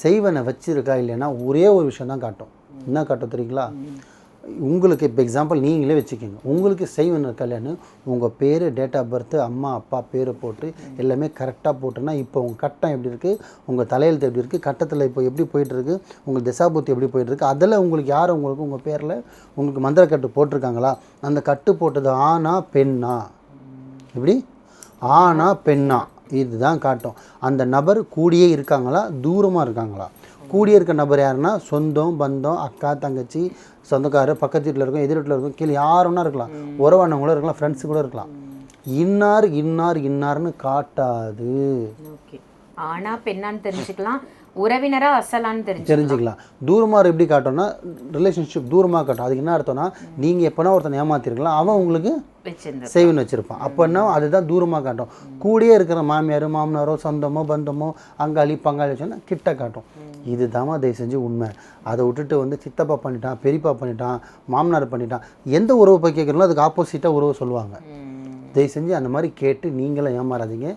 செய்வனை வச்சிருக்கா இல்லைன்னா ஒரே ஒரு விஷயம் தான் காட்டும். என்ன காட்டும் தெரியுங்களா? உங்களுக்கு இப்போ எக்ஸாம்பிள் நீங்களே வச்சுக்கோங்க. உங்களுக்கு செய்வன் இருக்கலைன்னு உங்கள் பேர், டேட் ஆஃப் பர்த்து, அம்மா அப்பா பேரை போட்டு எல்லாமே கரெக்டாக போட்டுன்னா இப்போ உங்கள் கட்டம் எப்படி இருக்குது, உங்கள் தலையெழுத்து எப்படி இருக்குது, கட்டத்தில் இப்போ எப்படி போயிட்டுருக்கு, உங்கள் திசாபுத்தி எப்படி போயிட்டுருக்கு, அதில் உங்களுக்கு யார் உங்களுக்கு உங்கள் பேரில் உங்களுக்கு மந்திர கட்டு போட்டிருக்காங்களா, அந்த கட்டு போட்டது ஆணா பெண்ணா, எப்படி ஆணா பெண்ணா, இதுதான் காட்டும். அந்த நபர் கூடியே இருக்காங்களா தூரமாக இருக்காங்களா. கூடியே இருக்க நபர் யாருன்னா சொந்தம், பந்தம், அக்கா, தங்கச்சி, சொந்தக்காரர், பக்கத்து வீட்டில் இருக்கும், எதிர் வீட்டில் இருக்கும், கீழே யாருன்னா இருக்கலாம், உறவானவங்களும் இருக்கலாம், ஃப்ரெண்ட்ஸு கூட இருக்கலாம். இன்னார் இன்னார் இன்னார்னு காட்டாது. ஓகே, ஆனா பெண்ணான்னு தெரிஞ்சுக்கலாம், உறவினரா அசலான்னு தெரிஞ்சுக்கலாம். தூரமாக எப்படி காட்டோம்னா ரிலேஷன்ஷிப் தூரமாக காட்டும். அதுக்கு என்ன அர்த்தம்னா நீங்கள் எப்போனா ஒருத்தனை ஏமாத்திருக்கலாம், அவன் உங்களுக்கு செய்வன் வச்சுருப்பான். அப்போன்னா அதுதான் தூரமாக காட்டும். கூடயே இருக்கிற மாமியார், மாமனாரோ, சொந்தமோ, பந்தமோ, அங்காளி பங்காளி வச்சோன்னா கிட்ட காட்டும். இது தாம்மா தயவு செஞ்சு உண்மை. அதை விட்டுட்டு வந்து சித்தப்பா பண்ணிட்டான், பெரியப்பா பண்ணிட்டான், மாமனார் பண்ணிட்டான், எந்த உறவு போய் கேட்குறீங்களோ அதுக்கு ஆப்போசிட்டாக உறவு சொல்லுவாங்க. தயவு செஞ்சு அந்த மாதிரி கேட்டு நீங்களும் ஏமாறாதீங்க.